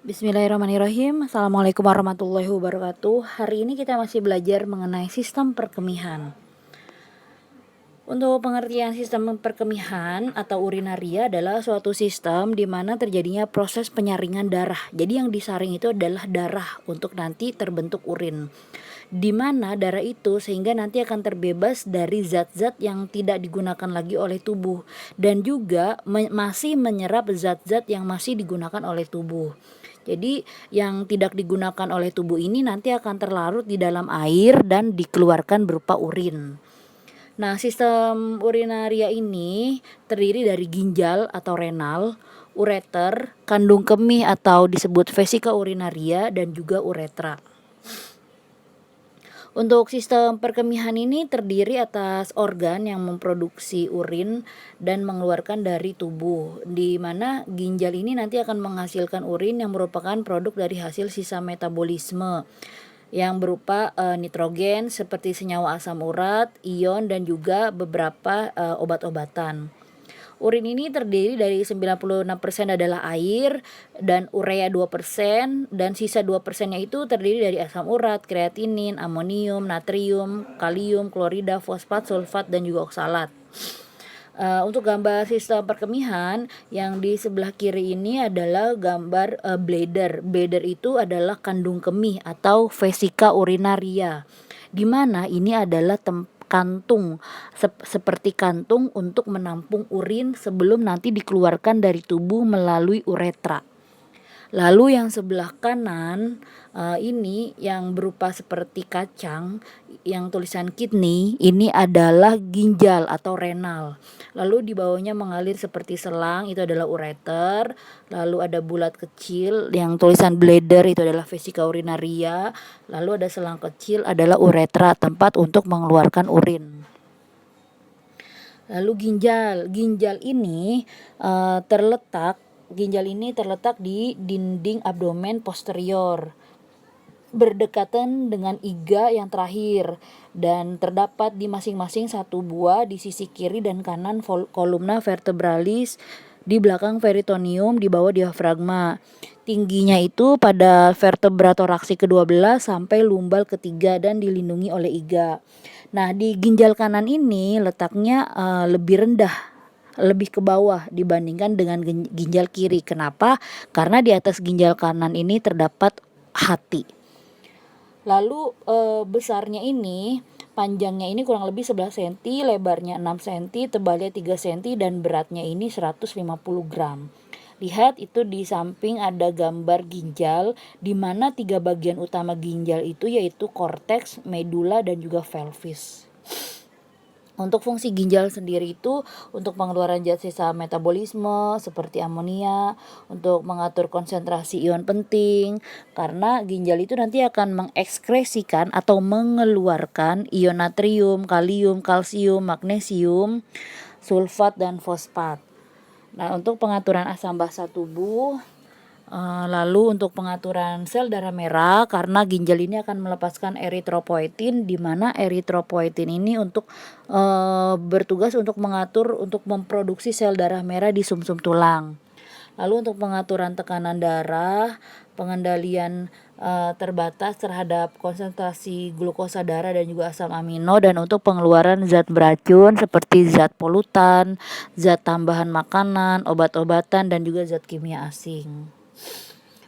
Bismillahirrahmanirrahim. Assalamualaikum warahmatullahi wabarakatuh. Hari ini kita masih belajar mengenai sistem perkemihan. Untuk pengertian sistem perkemihan atau urinaria adalah suatu sistem di mana terjadinya proses penyaringan darah. Jadi yang disaring itu adalah darah untuk nanti terbentuk urin. Di mana darah itu sehingga nanti akan terbebas dari zat-zat yang tidak digunakan lagi oleh tubuh dan juga masih menyerap zat-zat yang masih digunakan oleh tubuh. Jadi yang tidak digunakan oleh tubuh ini nanti akan terlarut di dalam air dan dikeluarkan berupa urin. Nah, sistem urinaria ini terdiri dari ginjal atau renal, ureter, kandung kemih atau disebut vesika urinaria, dan juga uretra. Untuk sistem perkemihan ini terdiri atas organ yang memproduksi urin dan mengeluarkan dari tubuh, di mana ginjal ini nanti akan menghasilkan urin yang merupakan produk dari hasil sisa metabolisme yang berupa nitrogen seperti senyawa asam urat, ion, dan juga beberapa obat-obatan. Urin ini terdiri dari 96% adalah air dan urea 2% dan sisa 2%-nya itu terdiri dari asam urat, kreatinin, amonium, natrium, kalium, klorida, fosfat, sulfat, dan juga oksalat. Untuk gambar sistem perkemihan yang di sebelah kiri ini adalah gambar bladder. Bladder itu adalah kandung kemih atau vesika urinaria, di mana ini adalah kantung seperti kantung untuk menampung urin sebelum nanti dikeluarkan dari tubuh melalui uretra. Lalu yang sebelah kanan ini yang berupa seperti kacang yang tulisan kidney, ini adalah ginjal atau renal. Lalu di bawahnya mengalir seperti selang, itu adalah ureter. Lalu ada bulat kecil yang tulisan bladder, itu adalah vesika urinaria. Lalu ada selang kecil adalah uretra, tempat untuk mengeluarkan urin. Lalu ginjal ini ginjal ini terletak di dinding abdomen posterior, berdekatan dengan iga yang terakhir, dan terdapat di masing-masing satu buah di sisi kiri dan kanan kolumna vertebralis, di belakang peritoneum, di bawah diafragma. Tingginya itu pada vertebra toraksi ke-12 sampai lumbal ketiga dan dilindungi oleh iga. Nah, di ginjal kanan ini letaknya lebih rendah, lebih ke bawah dibandingkan dengan ginjal kiri. Kenapa? Karena di atas ginjal kanan ini terdapat hati. Lalu besarnya ini, panjangnya ini kurang lebih 11 cm, lebarnya 6 cm, tebalnya 3 cm, dan beratnya ini 150 gram. Lihat itu di samping ada gambar ginjal, di mana 3 bagian utama ginjal itu yaitu korteks, medula, dan juga pelvis. Untuk fungsi ginjal sendiri itu untuk pengeluaran zat sisa metabolisme seperti amonia, untuk mengatur konsentrasi ion penting, karena ginjal itu nanti akan mengekskresikan atau mengeluarkan ion natrium, kalium, kalsium, magnesium, sulfat, dan fosfat. Nah, untuk pengaturan asam basa tubuh, lalu untuk pengaturan sel darah merah, karena ginjal ini akan melepaskan eritropoietin, di mana eritropoietin ini untuk bertugas untuk mengatur untuk memproduksi sel darah merah di sumsum tulang. Lalu untuk pengaturan tekanan darah, pengendalian terbatas terhadap konsentrasi glukosa darah dan juga asam amino, dan untuk pengeluaran zat beracun seperti zat polutan, zat tambahan makanan, obat-obatan, dan juga zat kimia asing.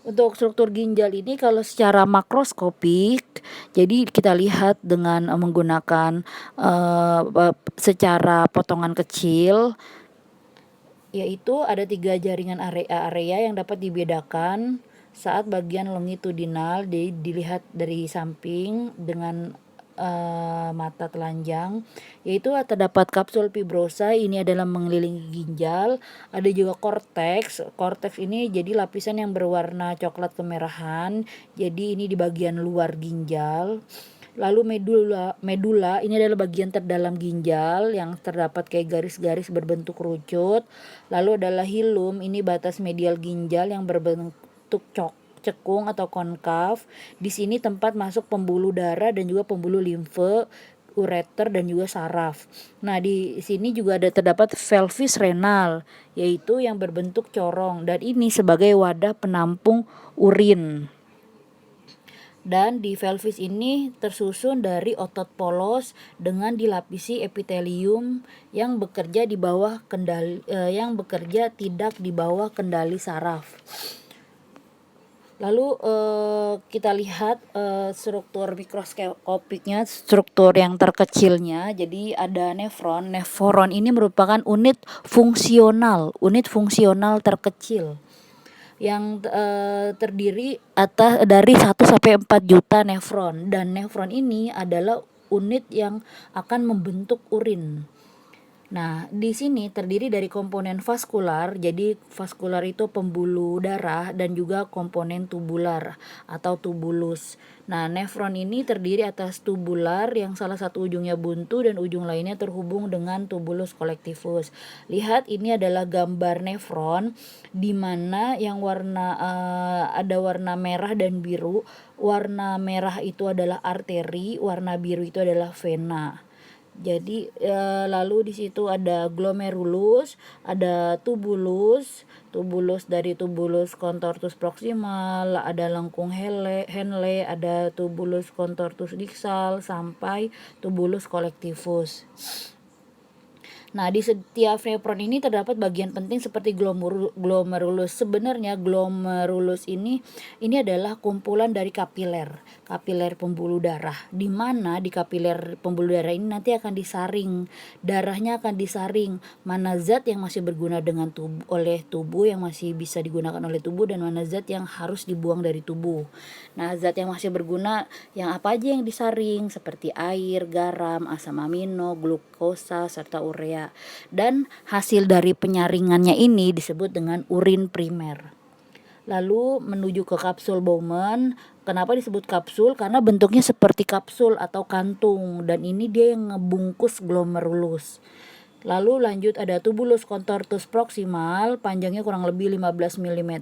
Untuk struktur ginjal ini kalau secara makroskopik, jadi kita lihat dengan menggunakan secara potongan kecil, yaitu ada 3 jaringan area yang dapat dibedakan saat bagian longitudinal dilihat dari samping dengan mata telanjang, yaitu terdapat kapsul fibrosa, ini adalah mengelilingi ginjal. Ada juga korteks ini jadi lapisan yang berwarna coklat kemerahan, jadi ini di bagian luar ginjal. Lalu medula ini adalah bagian terdalam ginjal yang terdapat kayak garis-garis berbentuk kerucut. Lalu adalah hilum, ini batas medial ginjal yang berbentuk cekung atau konkav. Di sini tempat masuk pembuluh darah dan juga pembuluh limfe. ureter dan juga saraf. Nah, di sini juga terdapat pelvis renal, yaitu yang berbentuk corong, dan ini sebagai wadah penampung urin. Dan di pelvis ini tersusun dari otot polos dengan dilapisi epitelium yang bekerja tidak di bawah kendali saraf. Lalu kita lihat struktur mikroskopiknya, struktur yang terkecilnya. Jadi ada nefron. Nefron ini merupakan unit fungsional terkecil yang terdiri dari 1 sampai 4 juta nefron, dan nefron ini adalah unit yang akan membentuk urin. Nah, di sini terdiri dari komponen vaskular. Jadi vaskular itu pembuluh darah, dan juga komponen tubular atau tubulus. Nah, nefron ini terdiri atas tubular yang salah satu ujungnya buntu dan ujung lainnya terhubung dengan tubulus collectivus. Lihat, ini adalah gambar nefron di mana yang ada warna merah dan biru. Warna merah itu adalah arteri, warna biru itu adalah vena. Jadi lalu di situ ada glomerulus, ada tubulus dari tubulus contortus proximal, ada lengkung Henle, ada tubulus contortus distal sampai tubulus collectivus. Nah, di setiap nefron ini terdapat bagian penting seperti glomerulus. Sebenarnya glomerulus ini adalah kumpulan dari kapiler pembuluh darah, di mana di kapiler pembuluh darah ini nanti akan disaring, darahnya akan disaring mana zat yang masih berguna oleh tubuh, yang masih bisa digunakan oleh tubuh, dan mana zat yang harus dibuang dari tubuh. Nah, zat yang masih berguna yang apa aja yang disaring, seperti air, garam, asam amino, glukosa, serta urea. Dan hasil dari penyaringannya ini disebut dengan urin primer. Lalu menuju ke kapsul Bowman. Kenapa disebut kapsul? Karena bentuknya seperti kapsul atau kantung, dan ini dia yang ngebungkus glomerulus. Lalu lanjut ada tubulus contortus proximal, panjangnya kurang lebih 15 mm.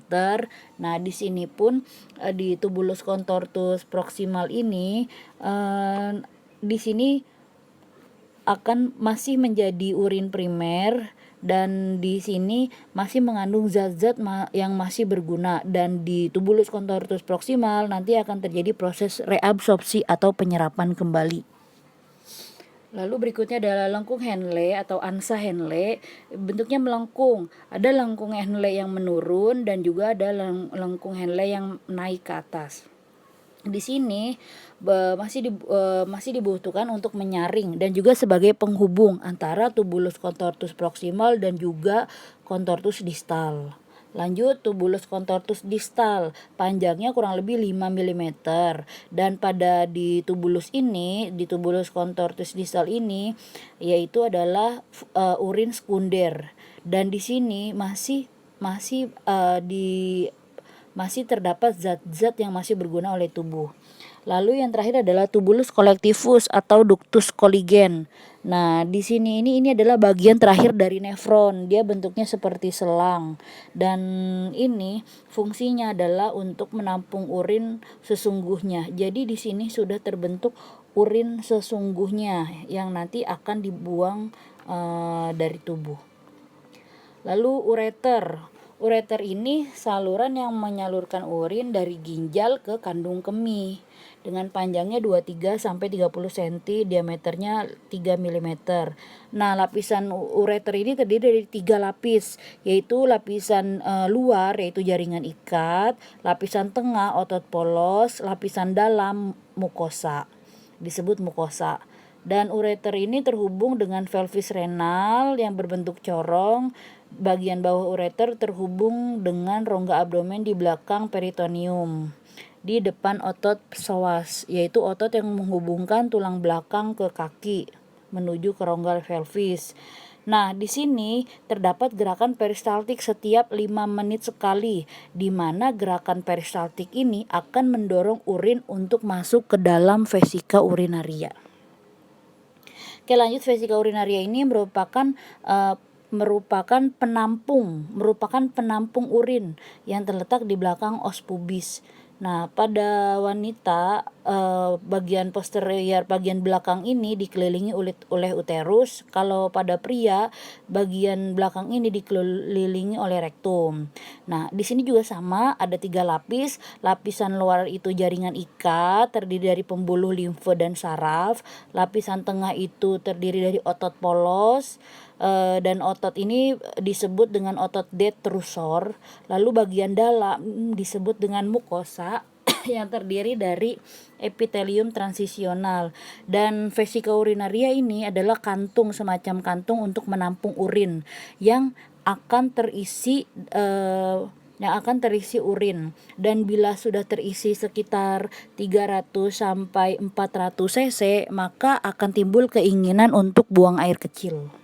Nah, di sini pun di tubulus contortus proximal ini di sini akan masih menjadi urin primer, dan di sini masih mengandung zat-zat yang masih berguna, dan di tubulus contortus proximal nanti akan terjadi proses reabsorpsi atau penyerapan kembali. Lalu berikutnya adalah lengkung Henle atau ansa Henle, bentuknya melengkung. Ada lengkung Henle yang menurun dan juga ada lengkung Henle yang naik ke atas. Di sini masih dibutuhkan untuk menyaring dan juga sebagai penghubung antara tubulus contortus proximal dan juga contortus distal. Lanjut, tubulus contortus distal, panjangnya kurang lebih 5 mm, dan di tubulus contortus distal ini yaitu adalah urin sekunder, dan di sini masih terdapat zat-zat yang masih berguna oleh tubuh. Lalu yang terakhir adalah tubulus collectivus atau ductus Colligen. Nah, di sini ini adalah bagian terakhir dari nefron. Dia bentuknya seperti selang, dan ini fungsinya adalah untuk menampung urin sesungguhnya. Jadi di sini sudah terbentuk urin sesungguhnya yang nanti akan dibuang dari tubuh. Lalu ureter ini saluran yang menyalurkan urin dari ginjal ke kandung kemih dengan panjangnya 23 sampai 30 cm, diameternya 3 mm. Nah, lapisan ureter ini terdiri dari 3 lapis, yaitu lapisan luar yaitu jaringan ikat, lapisan tengah otot polos, lapisan dalam mukosa, disebut mukosa. Dan ureter ini terhubung dengan pelvis renal yang berbentuk corong. Bagian bawah ureter terhubung dengan rongga abdomen di belakang peritoneum, di depan otot psoas, yaitu otot yang menghubungkan tulang belakang ke kaki menuju ke rongga pelvis. Nah, di sini terdapat gerakan peristaltik setiap 5 menit sekali, di mana gerakan peristaltik ini akan mendorong urin untuk masuk ke dalam vesika urinaria. Oke, lanjut. Vesika urinaria ini merupakan penampung urin yang terletak di belakang os pubis. Nah, pada wanita bagian posterior, bagian belakang ini dikelilingi oleh uterus. Kalau pada pria, bagian belakang ini dikelilingi oleh rektum. Nah, di sini juga sama, ada 3 lapis. Lapisan luar itu jaringan ikat, terdiri dari pembuluh limfe dan saraf. Lapisan tengah itu terdiri dari otot polos, dan otot ini disebut dengan otot detrusor. Lalu bagian dalam disebut dengan mukosa yang terdiri dari epitelium transisional, dan vesika urinaria ini adalah kantung, semacam kantung untuk menampung urin yang akan terisi urin, dan bila sudah terisi sekitar 300 sampai 400 cc maka akan timbul keinginan untuk buang air kecil.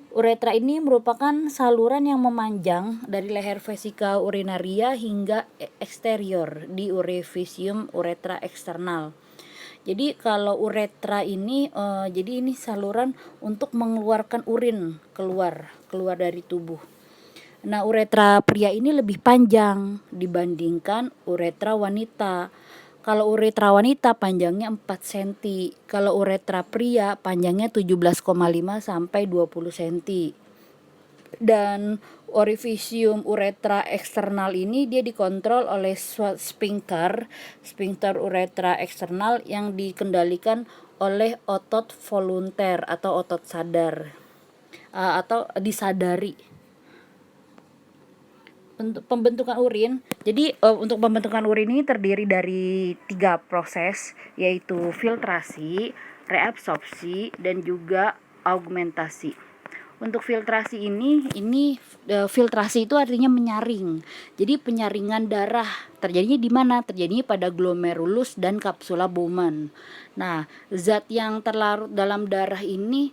Uretra ini merupakan saluran yang memanjang dari leher vesika urinaria hingga eksterior di orificium uretra eksternal. Jadi kalau uretra ini jadi ini saluran untuk mengeluarkan urin keluar dari tubuh. Nah, uretra pria ini lebih panjang dibandingkan uretra wanita. Kalau uretra wanita panjangnya 4 cm, kalau uretra pria panjangnya 17,5 sampai 20 cm. Dan orificium uretra eksternal ini dia dikontrol oleh sphincter uretra eksternal yang dikendalikan oleh otot volunteer atau otot sadar atau disadari. Untuk pembentukan urin, jadi untuk pembentukan urin ini terdiri dari 3 proses, yaitu filtrasi, reabsorpsi, dan juga augmentasi. Untuk filtrasi ini filtrasi itu artinya menyaring. Jadi penyaringan darah terjadinya di mana? Terjadinya pada glomerulus dan kapsula Bowman. Nah, zat yang terlarut dalam darah ini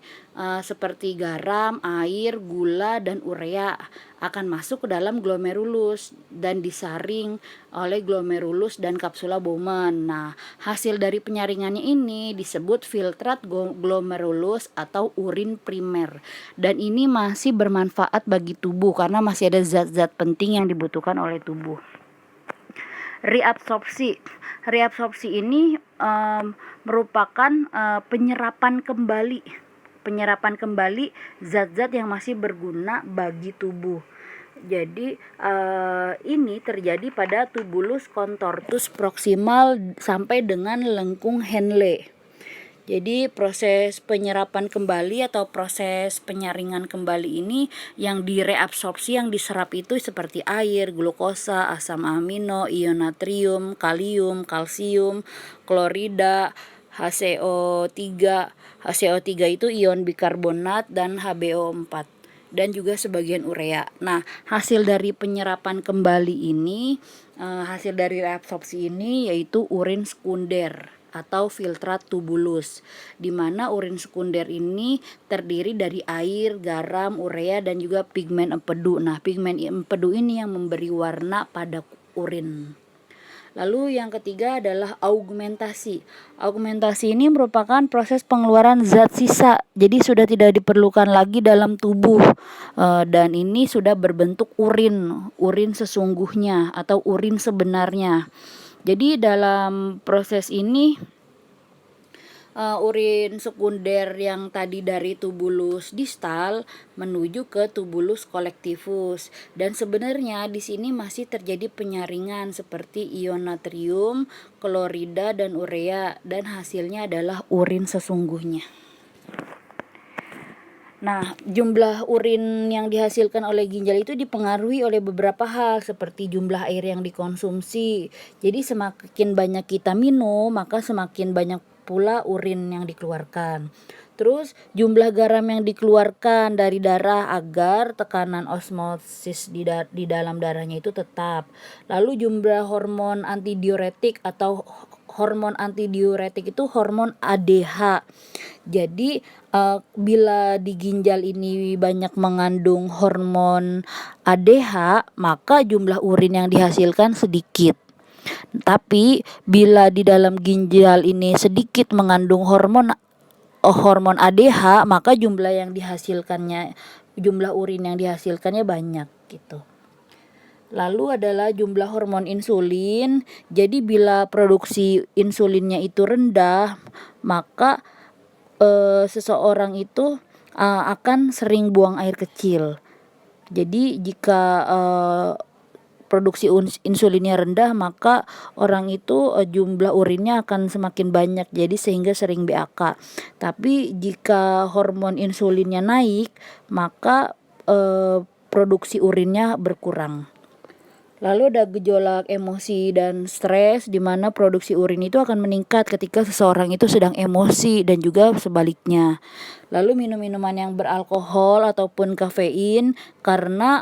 seperti garam, air, gula, dan urea akan masuk ke dalam glomerulus dan disaring oleh glomerulus dan kapsula Bowman. Nah, hasil dari penyaringannya ini disebut filtrat glomerulus atau urin primer. Dan ini masih bermanfaat bagi tubuh karena masih ada zat-zat penting yang dibutuhkan oleh tubuh. Reabsorpsi ini merupakan penyerapan kembali zat-zat yang masih berguna bagi tubuh. Jadi ini terjadi pada tubulus contortus proximal sampai dengan lengkung Henle. Jadi proses penyerapan kembali atau proses penyaringan kembali ini yang direabsorpsi, yang diserap itu seperti air, glukosa, asam amino, ion natrium, kalium, kalsium, klorida, HCO3. HCO3 itu ion bikarbonat dan HbO4 dan juga sebagian urea. Nah, hasil dari penyerapan kembali ini, hasil dari reabsorpsi ini yaitu urin sekunder atau filtrat tubulus, di mana urin sekunder ini terdiri dari air, garam, urea, dan juga pigmen empedu. Nah, pigmen empedu ini yang memberi warna pada urin. Lalu yang ketiga adalah augmentasi. Augmentasi ini merupakan proses pengeluaran zat sisa, jadi sudah tidak diperlukan lagi dalam tubuh, dan ini sudah berbentuk urin sesungguhnya atau urin sebenarnya. Jadi dalam proses ini urin sekunder yang tadi dari tubulus distal menuju ke tubulus collectivus, dan sebenarnya di sini masih terjadi penyaringan seperti ion natrium, klorida, dan urea, dan hasilnya adalah urin sesungguhnya. Nah, jumlah urin yang dihasilkan oleh ginjal itu dipengaruhi oleh beberapa hal seperti jumlah air yang dikonsumsi. Jadi semakin banyak kita minum, maka semakin banyak pula urin yang dikeluarkan. Terus jumlah garam yang dikeluarkan dari darah agar tekanan osmosis di dalam darahnya itu tetap. Lalu jumlah hormon antidiuretik atau hormon antidiuretik itu hormon ADH. Jadi bila di ginjal ini banyak mengandung hormon ADH, maka jumlah urin yang dihasilkan sedikit. Tapi bila di dalam ginjal ini sedikit mengandung hormon ADH, maka jumlah urin yang dihasilkannya banyak gitu. Lalu adalah jumlah hormon insulin. Jadi bila produksi insulinnya itu rendah, maka seseorang itu akan sering buang air kecil. Jadi jika produksi insulinnya rendah, maka orang itu jumlah urinnya akan semakin banyak, jadi sehingga sering BAK. Tapi jika hormon insulinnya naik, maka produksi urinnya berkurang. Lalu ada gejolak emosi dan stres, di mana produksi urin itu akan meningkat ketika seseorang itu sedang emosi dan juga sebaliknya. Lalu minum minuman yang beralkohol ataupun kafein, karena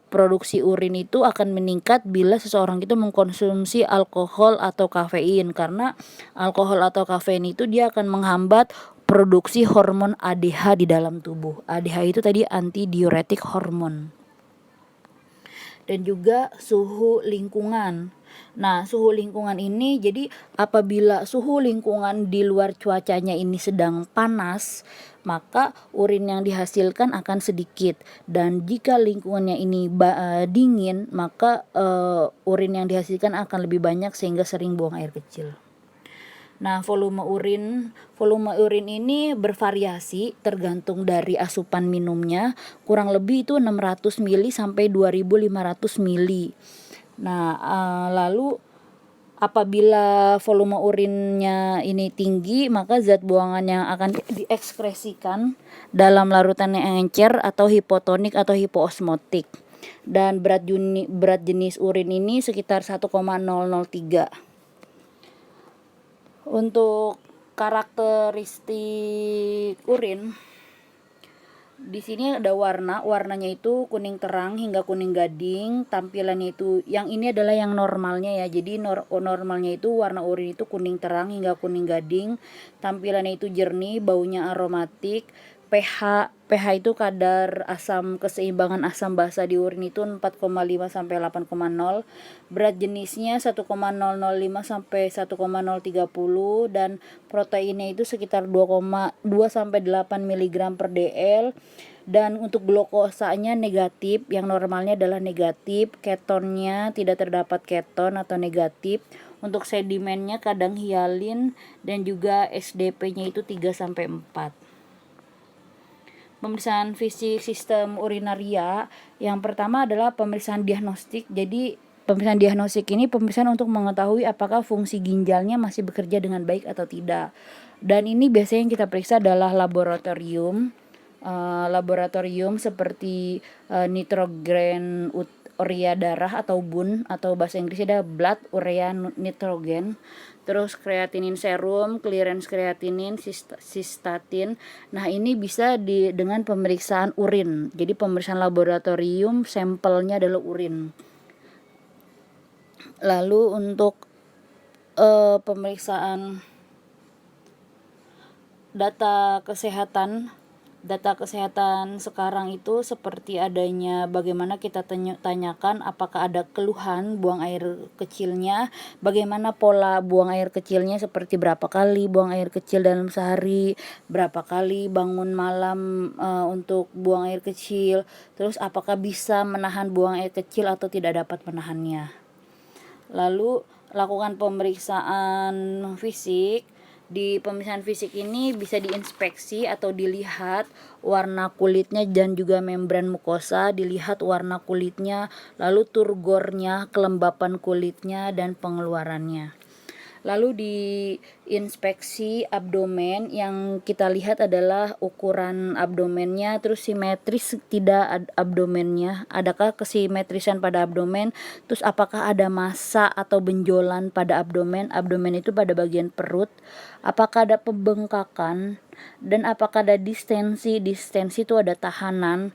produksi urin itu akan meningkat bila seseorang itu mengkonsumsi alkohol atau kafein, karena alkohol atau kafein itu dia akan menghambat produksi hormon ADH di dalam tubuh. ADH itu tadi anti diuretik hormon. Dan juga suhu lingkungan. Nah, suhu lingkungan ini, jadi apabila suhu lingkungan di luar cuacanya ini sedang panas, maka urin yang dihasilkan akan sedikit. Dan jika lingkungannya ini dingin, maka urin yang dihasilkan akan lebih banyak sehingga sering buang air kecil. Nah, volume urin ini bervariasi tergantung dari asupan minumnya, kurang lebih itu 600 mili sampai 2500 mili. Nah, lalu apabila volume urinnya ini tinggi, maka zat buangan yang akan diekskresikan dalam larutan yang encer atau hipotonik atau hipoosmotik. Dan berat jenis urin ini sekitar 1,003. Untuk karakteristik urin, di sini ada warnanya itu kuning terang hingga kuning gading. Tampilannya itu, yang ini adalah yang normalnya ya. Jadi normalnya itu warna urin itu kuning terang hingga kuning gading. Tampilannya itu jernih, baunya aromatik. pH itu kadar keseimbangan asam basa di urin itu 4,5 sampai 8,0. Berat jenisnya 1,005 sampai 1,030 dan proteinnya itu sekitar 2,2 sampai 8 mg per dl. Dan untuk glukosanya negatif, yang normalnya adalah negatif. Ketonnya tidak terdapat keton atau negatif. Untuk sedimennya kadang hialin dan juga SDP-nya itu 3 sampai 4. Pemeriksaan fisik sistem urinaria, yang pertama adalah pemeriksaan diagnostik. Jadi pemeriksaan diagnostik ini pemeriksaan untuk mengetahui apakah fungsi ginjalnya masih bekerja dengan baik atau tidak. Dan ini biasanya yang kita periksa adalah laboratorium seperti nitrogen urea darah atau BUN, atau bahasa Inggrisnya ada blood urea nitrogen. Terus kreatinin serum, clearance kreatinin, sistatin. Nah, ini bisa dengan pemeriksaan urin. Jadi pemeriksaan laboratorium, sampelnya adalah urin. Lalu untuk pemeriksaan data kesehatan sekarang itu seperti adanya, bagaimana kita tanyakan apakah ada keluhan buang air kecilnya, bagaimana pola buang air kecilnya, seperti berapa kali buang air kecil dalam sehari, berapa kali bangun malam untuk buang air kecil, terus apakah bisa menahan buang air kecil atau tidak dapat menahannya. Lalu lakukan pemeriksaan fisik. Di pemeriksaan fisik ini bisa diinspeksi atau dilihat warna kulitnya dan juga membran mukosa, dilihat warna kulitnya, lalu turgornya, kelembapan kulitnya, dan pengeluarannya. Lalu di inspeksi abdomen, yang kita lihat adalah ukuran abdomennya, terus simetris tidak abdomennya, adakah kesimetrisan pada abdomen, terus apakah ada massa atau benjolan pada abdomen itu pada bagian perut, apakah ada pembengkakan, dan apakah ada distensi itu ada tahanan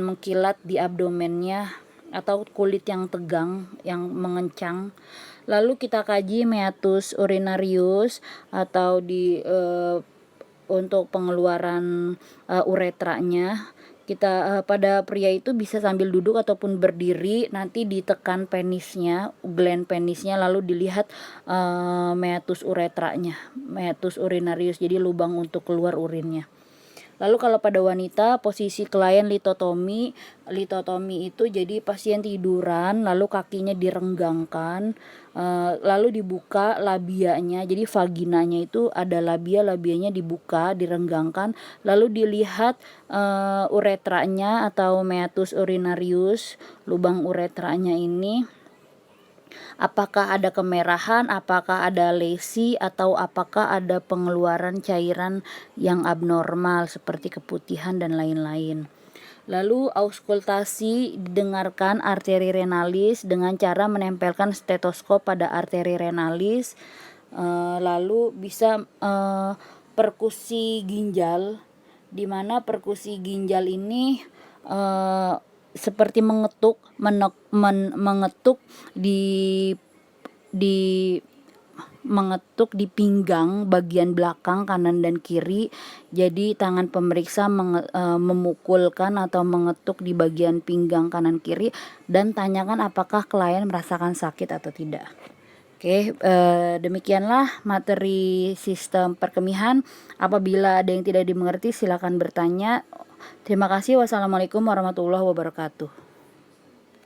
mengkilat di abdomennya atau kulit yang tegang, yang mengencang. Lalu kita kaji meatus urinarius atau untuk pengeluaran uretranya. Kita pada pria itu bisa sambil duduk ataupun berdiri, nanti ditekan penisnya, gland penisnya, lalu dilihat meatus uretranya, meatus urinarius, jadi lubang untuk keluar urinnya. Lalu kalau pada wanita, posisi klien litotomi itu jadi pasien tiduran, lalu kakinya direnggangkan, lalu dibuka labianya, jadi vaginanya itu ada labianya dibuka, direnggangkan, lalu dilihat uretranya atau meatus urinarius, lubang uretranya ini. Apakah ada kemerahan, apakah ada lesi, atau apakah ada pengeluaran cairan yang abnormal seperti keputihan dan lain-lain. Lalu auskultasi, didengarkan arteri renalis dengan cara menempelkan stetoskop pada arteri renalis. Lalu bisa perkusi ginjal, di mana perkusi ginjal ini seperti mengetuk mengetuk di pinggang bagian belakang kanan dan kiri. Jadi tangan pemeriksa memukulkan atau mengetuk di bagian pinggang kanan kiri dan tanyakan apakah klien merasakan sakit atau tidak. Oke, demikianlah materi sistem perkemihan. Apabila ada yang tidak dimengerti silakan bertanya. Terima kasih. Wassalamualaikum warahmatullahi wabarakatuh.